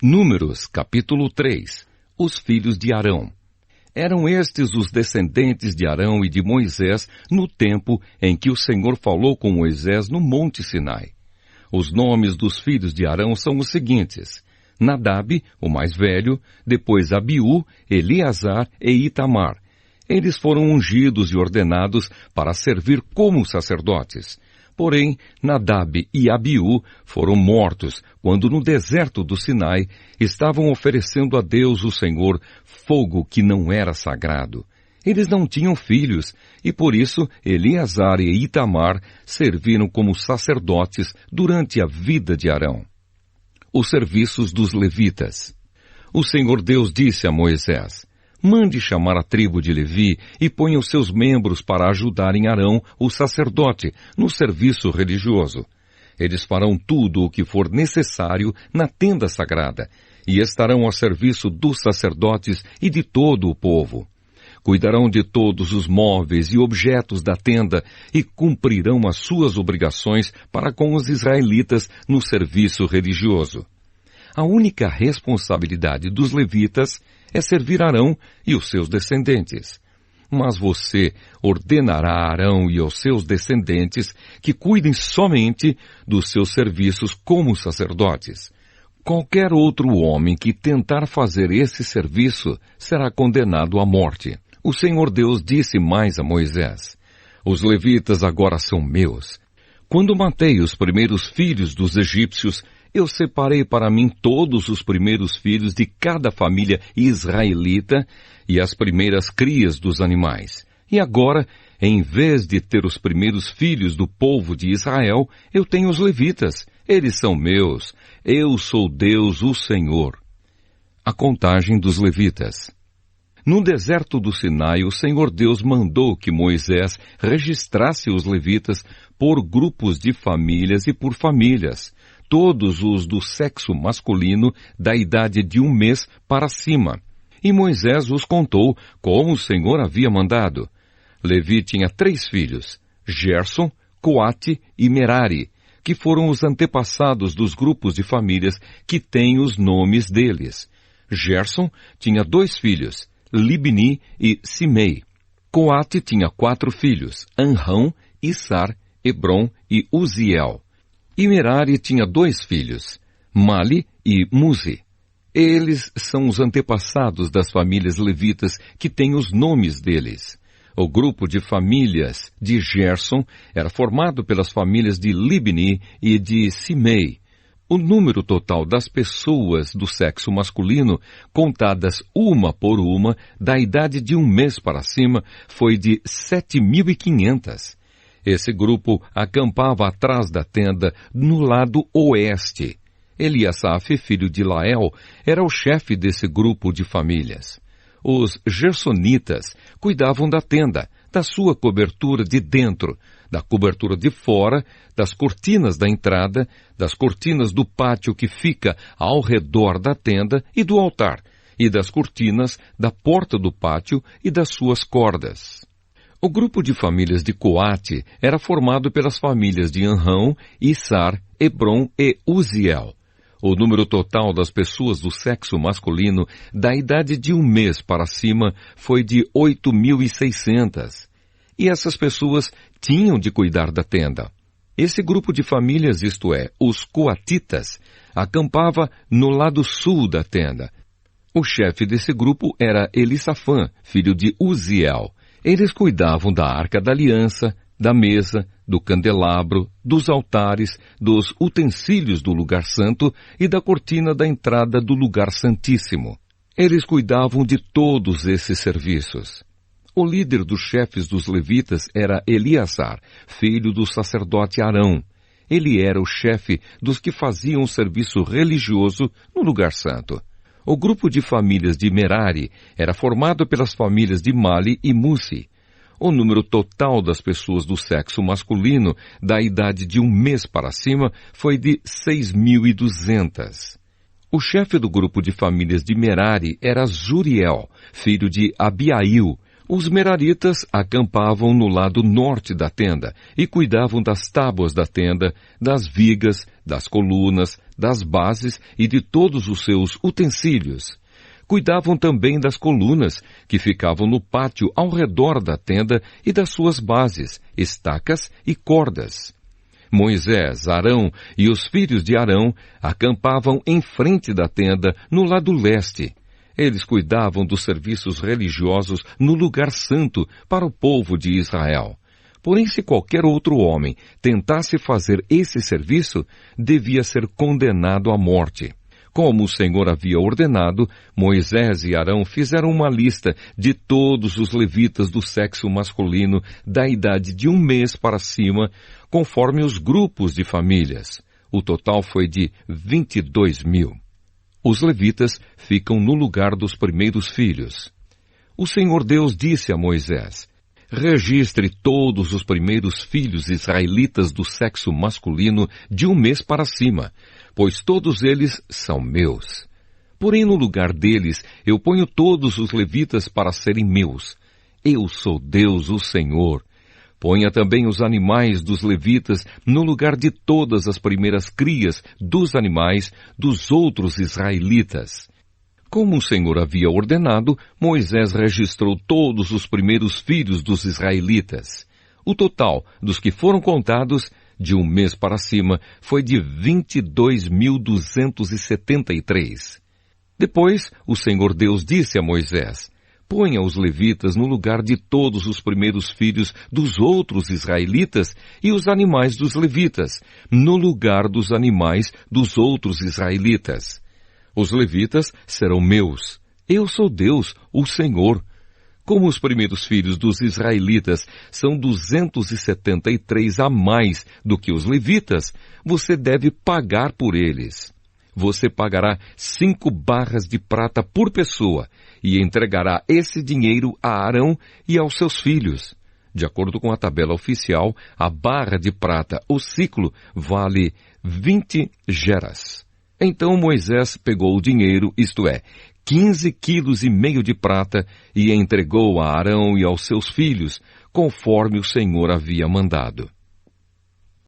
Números, capítulo 3. Os filhos de Arão. Eram estes os descendentes de Arão e de Moisés no tempo em que o Senhor falou com Moisés no Monte Sinai. Os nomes dos filhos de Arão são os seguintes: Nadab, o mais velho, depois Abiú, Eleazar e Itamar. Eles foram ungidos e ordenados para servir como sacerdotes. Porém, Nadab e Abiú foram mortos quando no deserto do Sinai estavam oferecendo a Deus o Senhor fogo que não era sagrado. Eles não tinham filhos e por isso Eleazar e Itamar serviram como sacerdotes durante a vida de Arão. Os serviços dos levitas. O Senhor Deus disse a Moisés: mande chamar a tribo de Levi e ponha os seus membros para ajudarem Arão, o sacerdote, no serviço religioso. Eles farão tudo o que for necessário na tenda sagrada e estarão a serviço dos sacerdotes e de todo o povo. Cuidarão de todos os móveis e objetos da tenda e cumprirão as suas obrigações para com os israelitas no serviço religioso. A única responsabilidade dos levitas é servir Arão e os seus descendentes. Mas você ordenará a Arão e aos seus descendentes que cuidem somente dos seus serviços como sacerdotes. Qualquer outro homem que tentar fazer esse serviço será condenado à morte. O Senhor Deus disse mais a Moisés: os levitas agora são meus. Quando matei os primeiros filhos dos egípcios, eu separei para mim todos os primeiros filhos de cada família israelita e as primeiras crias dos animais. E agora, em vez de ter os primeiros filhos do povo de Israel, eu tenho os levitas. Eles são meus. Eu sou Deus, o Senhor. A contagem dos levitas. No deserto do Sinai, o Senhor Deus mandou que Moisés registrasse os levitas por grupos de famílias e por famílias, todos os do sexo masculino da idade de 1 mês para cima. E Moisés os contou como o Senhor havia mandado. Levi tinha 3 filhos, Gerson, Coate e Merari, que foram os antepassados dos grupos de famílias que têm os nomes deles. Gerson tinha 2 filhos, Libni e Simei. Coate tinha 4 filhos, Anrão, Issar, Hebron e Uziel. E Merari tinha 2 filhos, Mali e Muzi. Eles são os antepassados das famílias levitas que têm os nomes deles. O grupo de famílias de Gerson era formado pelas famílias de Libni e de Simei. O número total das pessoas do sexo masculino, contadas uma por uma, da idade de 1 mês para cima, foi de 7.500. Esse grupo acampava atrás da tenda, no lado oeste. Eliasaf, filho de Lael, era o chefe desse grupo de famílias. Os gersonitas cuidavam da tenda, da sua cobertura de dentro, da cobertura de fora, das cortinas da entrada, das cortinas do pátio que fica ao redor da tenda e do altar, e das cortinas da porta do pátio e das suas cordas. O grupo de famílias de Coate era formado pelas famílias de Anrão, Issar, Hebron e Uziel. O número total das pessoas do sexo masculino da idade de 1 mês para cima foi de 8.600. E essas pessoas tinham de cuidar da tenda. Esse grupo de famílias, isto é, os coatitas, acampava no lado sul da tenda. O chefe desse grupo era Elisafã, filho de Uziel. Eles cuidavam da Arca da Aliança, da mesa, do candelabro, dos altares, dos utensílios do lugar santo e da cortina da entrada do lugar santíssimo. Eles cuidavam de todos esses serviços. O líder dos chefes dos levitas era Eleazar, filho do sacerdote Arão. Ele era o chefe dos que faziam o serviço religioso no lugar santo. O grupo de famílias de Merari era formado pelas famílias de Mali e Musi. O número total das pessoas do sexo masculino da idade de 1 mês para cima foi de 6.200. O chefe do grupo de famílias de Merari era Zuriel, filho de Abiail. Os meraritas acampavam no lado norte da tenda e cuidavam das tábuas da tenda, das vigas, das colunas, das bases e de todos os seus utensílios. Cuidavam também das colunas que ficavam no pátio ao redor da tenda e das suas bases, estacas e cordas. Moisés, Arão e os filhos de Arão acampavam em frente da tenda no lado leste. Eles cuidavam dos serviços religiosos no lugar santo para o povo de Israel. Porém, se qualquer outro homem tentasse fazer esse serviço, devia ser condenado à morte. Como o Senhor havia ordenado, Moisés e Arão fizeram uma lista de todos os levitas do sexo masculino da idade de 1 mês para cima, conforme os grupos de famílias. O total foi de 22.000. Os levitas ficam no lugar dos primeiros filhos. O Senhor Deus disse a Moisés: registre todos os primeiros filhos israelitas do sexo masculino de 1 mês para cima, pois todos eles são meus. Porém, no lugar deles, eu ponho todos os levitas para serem meus. Eu sou Deus, o Senhor. Ponha também os animais dos levitas no lugar de todas as primeiras crias dos animais dos outros israelitas. Como o Senhor havia ordenado, Moisés registrou todos os primeiros filhos dos israelitas. O total dos que foram contados, de 1 mês para cima, foi de 22.273. Depois, o Senhor Deus disse a Moisés: ponha os levitas no lugar de todos os primeiros filhos dos outros israelitas e os animais dos levitas, no lugar dos animais dos outros israelitas. Os levitas serão meus. Eu sou Deus, o Senhor. Como os primeiros filhos dos israelitas são 273 a mais do que os levitas, você deve pagar por eles. Você pagará 5 barras de prata por pessoa e entregará esse dinheiro a Arão e aos seus filhos. De acordo com a tabela oficial, a barra de prata, o ciclo, vale 20 geras. Então Moisés pegou o dinheiro, isto é, 15,5 quilos de prata, e entregou a Arão e aos seus filhos, conforme o Senhor havia mandado.